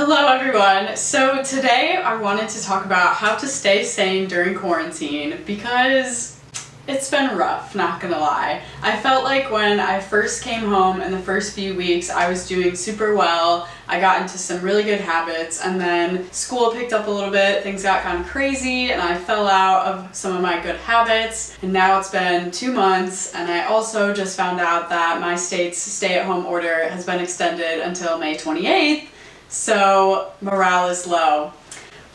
Hello everyone! So today I wanted to talk about how to stay sane during quarantine because it's been rough, not gonna lie. I felt like when I first came home in the first few weeks I was doing super well. I got into some really good habits, and then school picked up a little bit, things got kind of crazy, and I fell out of some of my good habits. And now it's been 2 months, and I also just found out that my state's stay-at-home order has been extended until May 28th. So morale is low.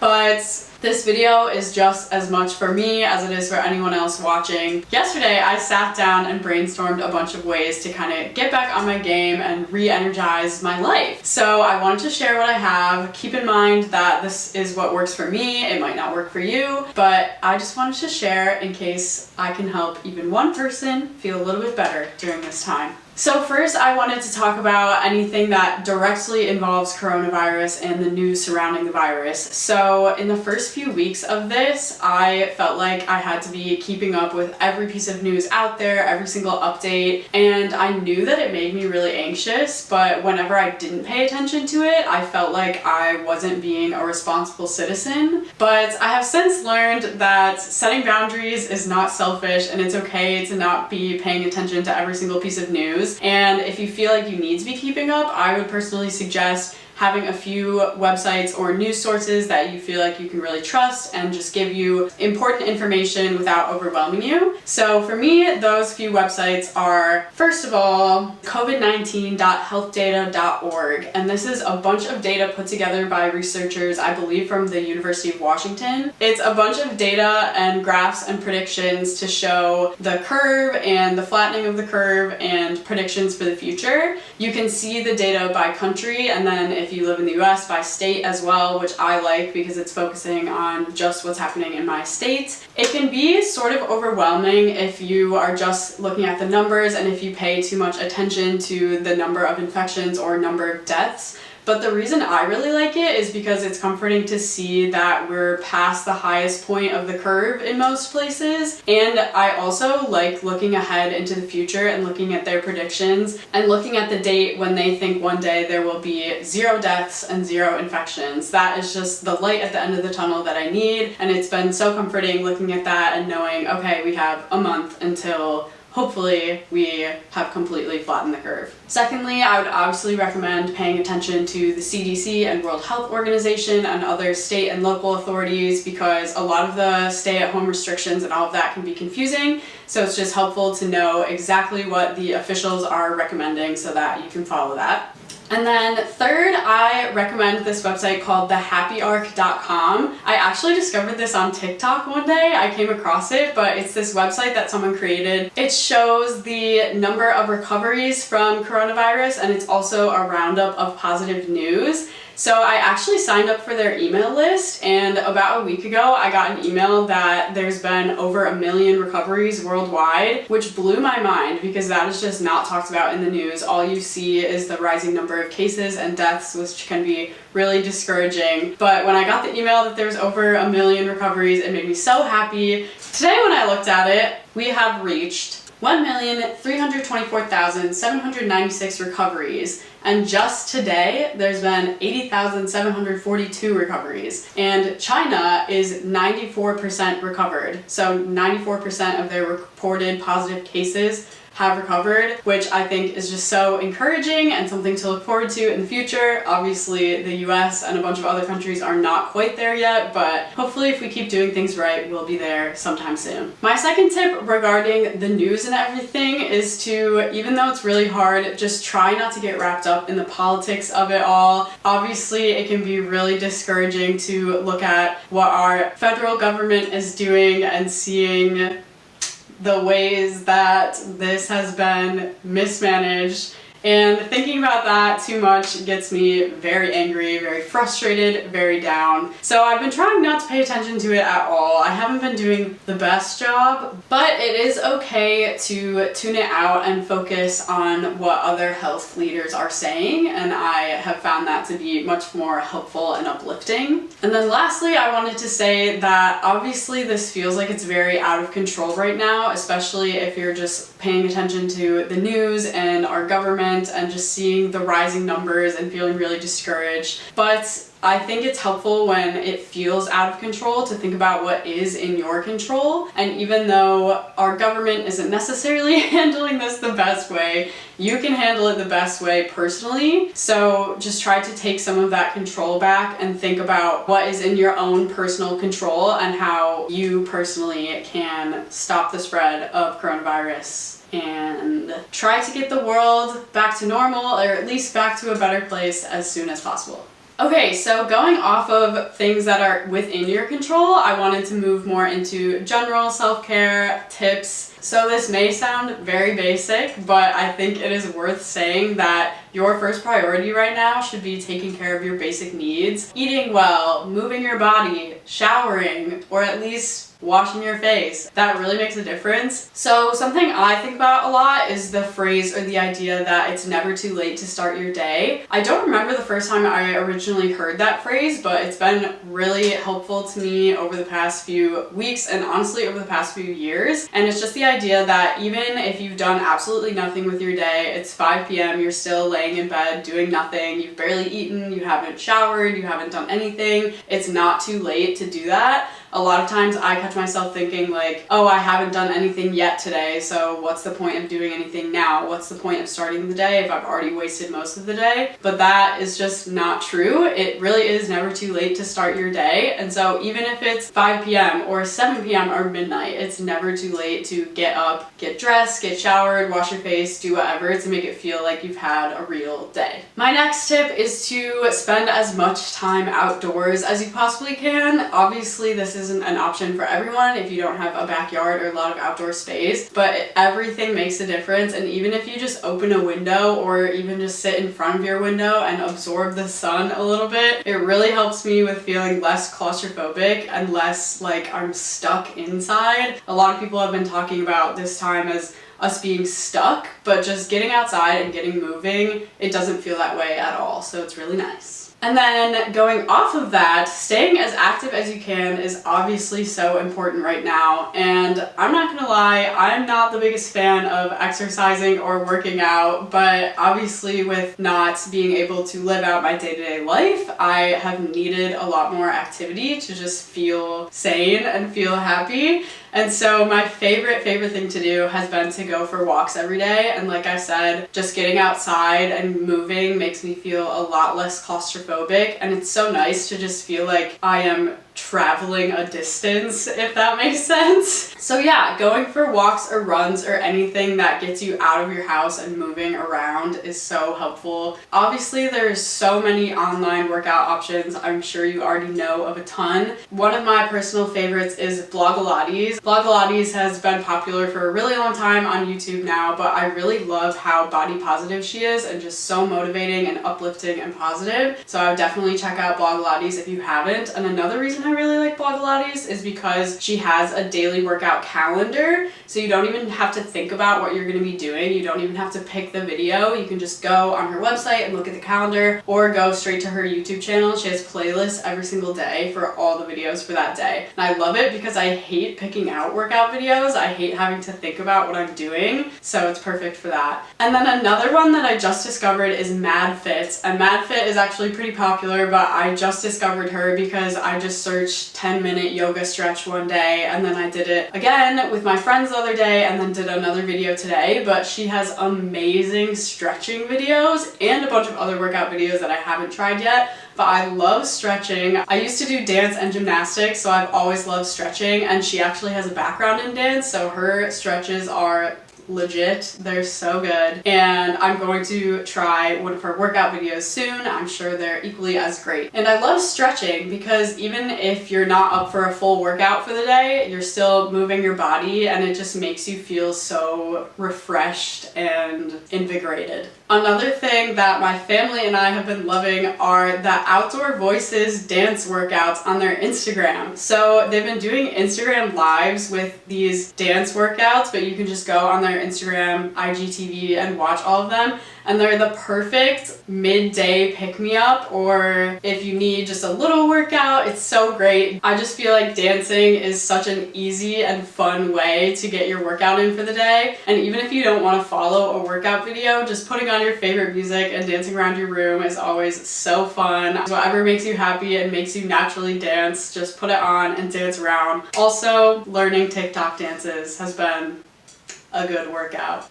But this video is just as much for me as it is for anyone else watching. Yesterday I sat down and brainstormed a bunch of ways to kind of get back on my game and re-energize my life. So I wanted to share what I have. Keep in mind that this is what works for me. It might not work for you, but I just wanted to share in case I can help even one person feel a little bit better during this time. So first, I wanted to talk about anything that directly involves coronavirus and the news surrounding the virus. So in the first few weeks of this, I felt like I had to be keeping up with every piece of news out there, every single update, and I knew that it made me really anxious, but whenever I didn't pay attention to it, I felt like I wasn't being a responsible citizen. But I have since learned that setting boundaries is not selfish, and it's okay to not be paying attention to every single piece of news. And if you feel like you need to be keeping up, I would personally suggest having a few websites or news sources that you feel like you can really trust and just give you important information without overwhelming you. So for me, those few websites are, first of all, covid19.healthdata.org. And this is a bunch of data put together by researchers, I believe from the University of Washington. It's a bunch of data and graphs and predictions to show the curve and the flattening of the curve and predictions for the future. You can see the data by country, and then if you live in the US, by state as well, which I like because it's focusing on just what's happening in my state. It can be sort of overwhelming if you are just looking at the numbers and if you pay too much attention to the number of infections or number of deaths. But the reason I really like it is because it's comforting to see that we're past the highest point of the curve in most places. And I also like looking ahead into the future and looking at their predictions and looking at the date when they think one day there will be 0 deaths and 0 infections. That is just the light at the end of the tunnel that I need. And it's been so comforting looking at that and knowing, okay, we have a month until hopefully we have completely flattened the curve. Secondly, I would obviously recommend paying attention to the CDC and World Health Organization and other state and local authorities because a lot of the stay-at-home restrictions and all of that can be confusing. So it's just helpful to know exactly what the officials are recommending so that you can follow that. And then third, I recommend this website called thehappyarc.com. I actually discovered this on TikTok one day. I came across it, but it's this website that someone created. It shows the number of recoveries from coronavirus, and it's also a roundup of positive news. So I actually signed up for their email list, and about a week ago I got an email that there's been over 1 million recoveries worldwide, which blew my mind because that is just not talked about in the news. All you see is the rising number of cases and deaths, which can be really discouraging. But when I got the email that there's over 1 million recoveries, it made me so happy. Today when I looked at it, we have reached 1,324,796 recoveries, and just today there's been 80,742 recoveries, and China is 94% recovered. So 94% of their reported positive cases have recovered, which I think is just so encouraging and something to look forward to in the future. Obviously, the US and a bunch of other countries are not quite there yet, but hopefully if we keep doing things right, we'll be there sometime soon. My second tip regarding the news and everything is to, even though it's really hard, just try not to get wrapped up in the politics of it all. Obviously, it can be really discouraging to look at what our federal government is doing and seeing the ways that this has been mismanaged, and thinking about that too much gets me very angry, very frustrated, very down. So I've been trying not to pay attention to it at all. I haven't been doing the best job, but it is okay to tune it out and focus on what other health leaders are saying, and I have found that to be much more helpful and uplifting. And then lastly, I wanted to say that obviously this feels like it's very out of control right now, especially if you're just paying attention to the news and our government improvement and just seeing the rising numbers and feeling really discouraged. But I think it's helpful when it feels out of control to think about what is in your control. And even though our government isn't necessarily handling this the best way, you can handle it the best way personally. So just try to take some of that control back and think about what is in your own personal control and how you personally can stop the spread of coronavirus and try to get the world back to normal, or at least back to a better place as soon as possible. Okay, so going off of things that are within your control, I wanted to move more into general self-care tips. So this may sound very basic, but I think it is worth saying that your first priority right now should be taking care of your basic needs. Eating well, moving your body, showering, or at least washing your face. That really makes a difference. So something I think about a lot is the phrase or the idea that it's never too late to start your day. I don't remember the first time I originally heard that phrase, but it's been really helpful to me over the past few weeks and honestly over the past few years. And it's just the idea that even if you've done absolutely nothing with your day, it's 5 p.m., you're still laying in bed doing nothing, you've barely eaten, you haven't showered, you haven't done anything, it's not too late to do that. A lot of times I catch myself thinking like, oh, I haven't done anything yet today, so what's the point of doing anything now? What's the point of starting the day if I've already wasted most of the day? But that is just not true. It really is never too late to start your day. And so even if it's 5 p.m. or 7 p.m. or midnight, it's never too late to get up, get dressed, get showered, wash your face, do whatever to make it feel like you've had a real day. My next tip is to spend as much time outdoors as you possibly can. Obviously, this isn't an option for everyone if you don't have a backyard or a lot of outdoor space, but everything makes a difference. And even if you just open a window or even just sit in front of your window and absorb the sun a little bit, it really helps me with feeling less claustrophobic and less like I'm stuck inside. A lot of people have been talking about this time as us being stuck, but just getting outside and getting moving, it doesn't feel that way at all. So it's really nice. And then going off of that, staying as active as you can is obviously so important right now. And I'm not gonna lie, I'm not the biggest fan of exercising or working out, but obviously with not being able to live out my day-to-day life, I have needed a lot more activity to just feel sane and feel happy. And so my favorite thing to do has been to go for walks every day. And like I said, just getting outside and moving makes me feel a lot less claustrophobic. And it's so nice to just feel like I am traveling a distance, if that makes sense. So yeah, going for walks or runs or anything that gets you out of your house and moving around is so helpful. Obviously, there's so many online workout options. I'm sure you already know of a ton. One of my personal favorites is Blogilates. Blogilates has been popular for a really long time on YouTube now, but I really love how body positive she is and just so motivating and uplifting and positive. So I would definitely check out Blogilates if you haven't. And another reason I really like Blogilates is because she has a daily workout calendar, so you don't even have to think about what you're going to be doing. You don't even have to pick the video. You can just go on her website and look at the calendar, or go straight to her YouTube channel. She has playlists every single day for all the videos for that day. And I love it because I hate picking out workout videos. I hate having to think about what I'm doing, so it's perfect for that. And then another one that I just discovered is MadFit, and MadFit is actually pretty popular, but I just discovered her because I just searched 10-minute yoga stretch one day, and then I did it again with my friends the other day, and then did another video today. But she has amazing stretching videos and a bunch of other workout videos that I haven't tried yet, but I love stretching. I used to do dance and gymnastics, so I've always loved stretching, and she actually has a background in dance, so her stretches are legit. They're so good, and I'm going to try one of her workout videos soon. I'm sure they're equally as great. And I love stretching because even if you're not up for a full workout for the day, you're still moving your body, and it just makes you feel so refreshed and invigorated. Another thing that my family and I have been loving are the Outdoor Voices dance workouts on their Instagram. So they've been doing Instagram lives with these dance workouts, but you can just go on their Instagram, IGTV, and watch all of them. And they're the perfect midday pick-me-up, or if you need just a little workout, it's so great. I just feel like dancing is such an easy and fun way to get your workout in for the day. And even if you don't want to follow a workout video, just putting on on your favorite music and dancing around your room is always so fun. Whatever makes you happy and makes you naturally dance, just put it on and dance around. Also, learning TikTok dances has been a good workout.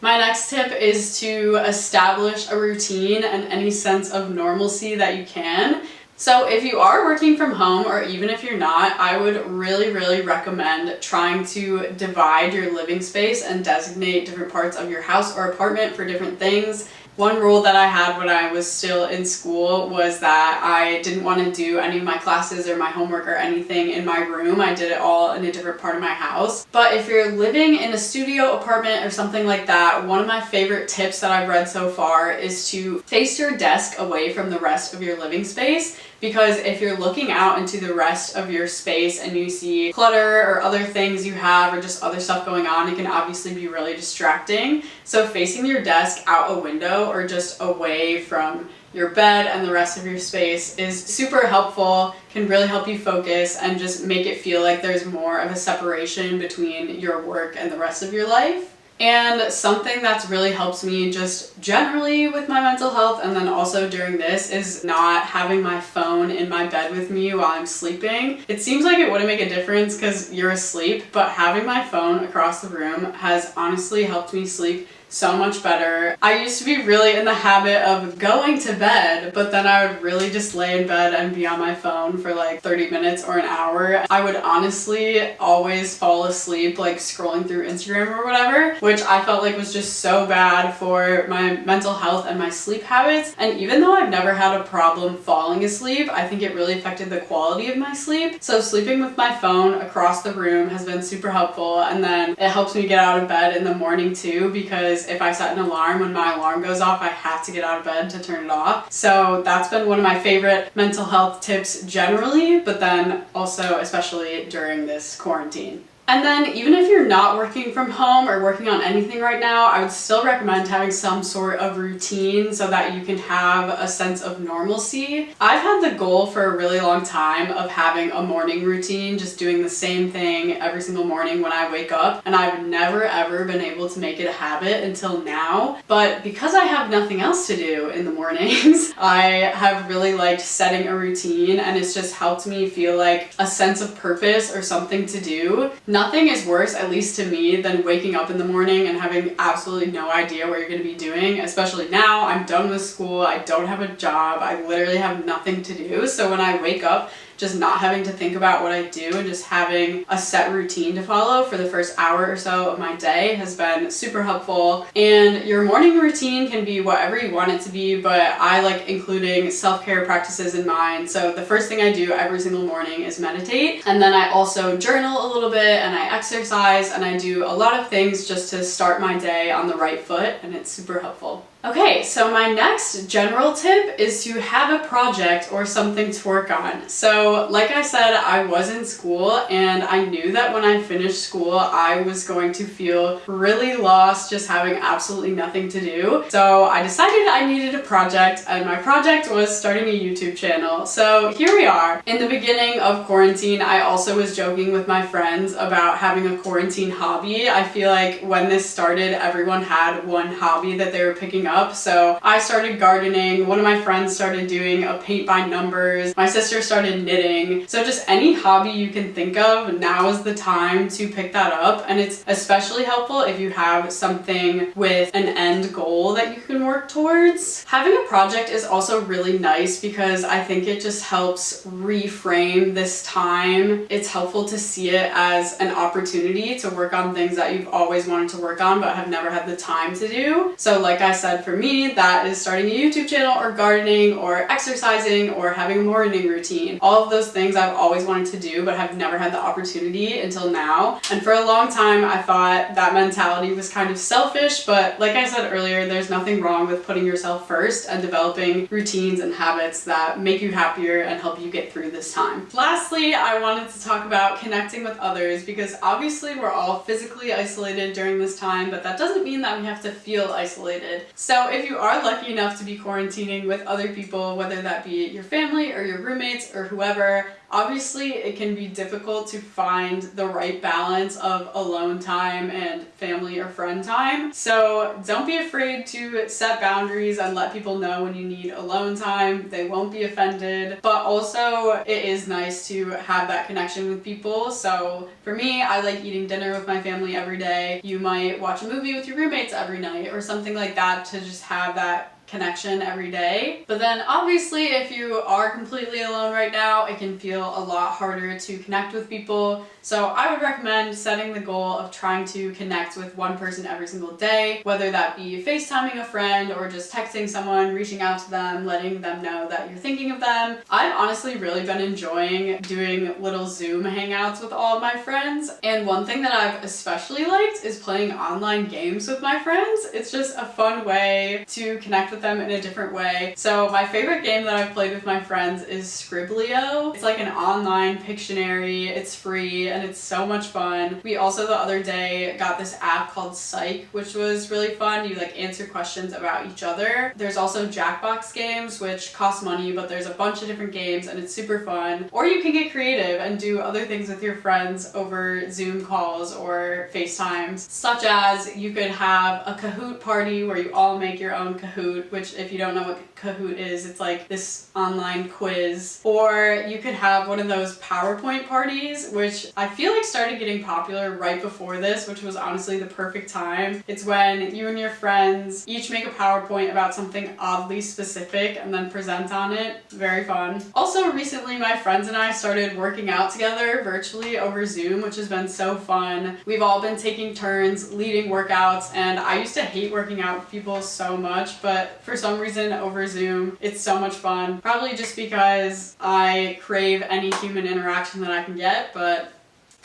My next tip is to establish a routine and any sense of normalcy that you can. So if you are working from home, or even if you're not, I would really recommend trying to divide your living space and designate different parts of your house or apartment for different things. One rule that I had when I was still in school was that I didn't want to do any of my classes or my homework or anything in my room. I did it all in a different part of my house. But if you're living in a studio apartment or something like that, one of my favorite tips that I've read so far is to face your desk away from the rest of your living space. Because if you're looking out into the rest of your space and you see clutter or other things you have or just other stuff going on, it can obviously be really distracting. So facing your desk out a window or just away from your bed and the rest of your space is super helpful, can really help you focus and just make it feel like there's more of a separation between your work and the rest of your life. And something that's really helps me just generally with my mental health and then also during this is not having my phone in my bed with me while I'm sleeping. It seems like it wouldn't make a difference because you're asleep, but having my phone across the room has honestly helped me sleep so much better. I used to be really in the habit of going to bed, but then I would really just lay in bed and be on my phone for like 30 minutes or an hour. I would honestly always fall asleep like scrolling through Instagram or whatever, which I felt like was just so bad for my mental health and my sleep habits. And even though I've never had a problem falling asleep, I think it really affected the quality of my sleep. So sleeping with my phone across the room has been super helpful, and then it helps me get out of bed in the morning too, because if I set an alarm, when my alarm goes off, I have to get out of bed to turn it off. So that's been one of my favorite mental health tips generally, but then also especially during this quarantine. And then even if you're not working from home or working on anything right now, I would still recommend having some sort of routine so that you can have a sense of normalcy. I've had the goal for a really long time of having a morning routine, just doing the same thing every single morning when I wake up, and I've never ever been able to make it a habit until now. But because I have nothing else to do in the mornings, I have really liked setting a routine, and it's just helped me feel like a sense of purpose or something to do. Nothing is worse, at least to me, than waking up in the morning and having absolutely no idea what you're going to be doing, especially now. I'm done with school, I don't have a job, I literally have nothing to do. So when I wake up, just not having to think about what I do and just having a set routine to follow for the first hour or so of my day has been super helpful. And your morning routine can be whatever you want it to be, but I like including self-care practices in mine. So the first thing I do every single morning is meditate, and then I also journal a little bit and I exercise and I do a lot of things just to start my day on the right foot, and it's super helpful. Okay, so my next general tip is to have a project or something to work on. So like I said, I was in school and I knew that when I finished school, I was going to feel really lost just having absolutely nothing to do. So I decided I needed a project, and my project was starting a YouTube channel. So here we are. In the beginning of quarantine, I also was joking with my friends about having a quarantine hobby. I feel like when this started, everyone had one hobby that they were picking up. So I started gardening, one of my friends started doing a paint by numbers, my sister started knitting. So just any hobby you can think of, now is the time to pick that up. And it's especially helpful if you have something with an end goal that you can work towards. Having a project is also really nice because I think it just helps reframe this time. It's helpful to see it as an opportunity to work on things that you've always wanted to work on but have never had the time to do. So like I said, for me, that is starting a YouTube channel or gardening or exercising or having a morning routine. All of those things I've always wanted to do but have never had the opportunity until now. And for a long time, I thought that mentality was kind of selfish, but like I said earlier, there's nothing wrong with putting yourself first and developing routines and habits that make you happier and help you get through this time. Lastly, I wanted to talk about connecting with others, because obviously we're all physically isolated during this time, but that doesn't mean that we have to feel isolated. So if you are lucky enough to be quarantining with other people, whether that be your family or your roommates or whoever, obviously it can be difficult to find the right balance of alone time and family or friend time. So don't be afraid to set boundaries and let people know when you need alone time. They won't be offended, but also it is nice to have that connection with people. So for me, I like eating dinner with my family every day. You might watch a movie with your roommates every night or something like that to just have that connection every day. But then obviously if you are completely alone right now, it can feel a lot harder to connect with people. So I would recommend setting the goal of trying to connect with one person every single day, whether that be FaceTiming a friend or just texting someone, reaching out to them, letting them know that you're thinking of them. I've honestly really been enjoying doing little Zoom hangouts with all of my friends. And one thing that I've especially liked is playing online games with my friends. It's just a fun way to connect with them in a different way. So my favorite game that I've played with my friends is Scribblio. It's like an online Pictionary. It's free and it's so much fun. We also the other day got this app called Psych, which was really fun. You like answer questions about each other. There's also Jackbox games, which cost money, but there's a bunch of different games and it's super fun. Or you can get creative and do other things with your friends over Zoom calls or FaceTimes, such as you could have a Kahoot party where you all make your own Kahoot, which if you don't know what Kahoot is, it's like this online quiz. Or you could have one of those PowerPoint parties, which I feel like started getting popular right before this, which was honestly the perfect time. It's when you and your friends each make a PowerPoint about something oddly specific and then present on it. Very fun. Also recently my friends and I started working out together virtually over Zoom, which has been so fun. We've all been taking turns leading workouts, and I used to hate working out with people so much, but for some reason over Zoom it's so much fun. Probably just because I crave any human interaction that I can get, but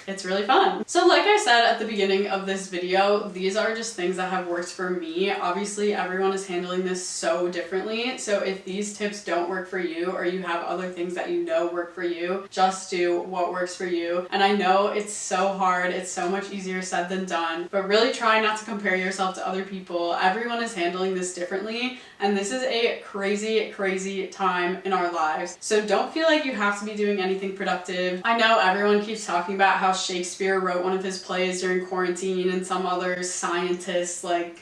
it's really fun. So like I said at the beginning of this video, these are just things that have worked for me. Obviously everyone is handling this so differently, so if these tips don't work for you or you have other things that you know work for you, just do what works for you. And I know it's so hard, it's so much easier said than done, but really try not to compare yourself to other people. Everyone is handling this differently, and this is a crazy, crazy time in our lives. So don't feel like you have to be doing anything productive. I know everyone keeps talking about how Shakespeare wrote one of his plays during quarantine and some other scientists like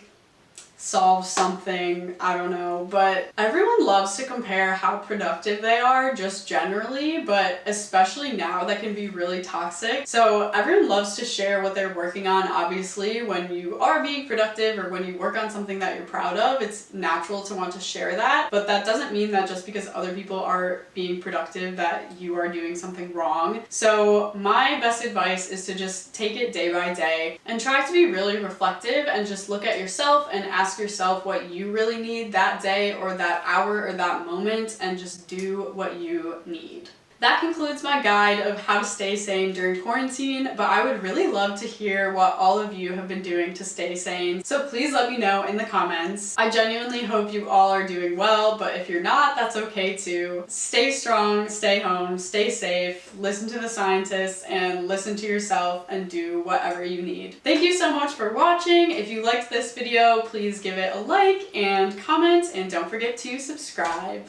solve something, I don't know, but everyone loves to compare how productive they are just generally, but especially now that can be really toxic. So everyone loves to share what they're working on. Obviously when you are being productive or when you work on something that you're proud of, it's natural to want to share that, but that doesn't mean that just because other people are being productive that you are doing something wrong. So my best advice is to just take it day by day and try to be really reflective and just look at yourself and ask yourself what you really need that day or that hour or that moment, and just do what you need. That concludes my guide of how to stay sane during quarantine, but I would really love to hear what all of you have been doing to stay sane, so please let me know in the comments. I genuinely hope you all are doing well, but if you're not, that's okay too. Stay strong, stay home, stay safe, listen to the scientists, and listen to yourself and do whatever you need. Thank you so much for watching. If you liked this video, please give it a like and comment, and don't forget to subscribe.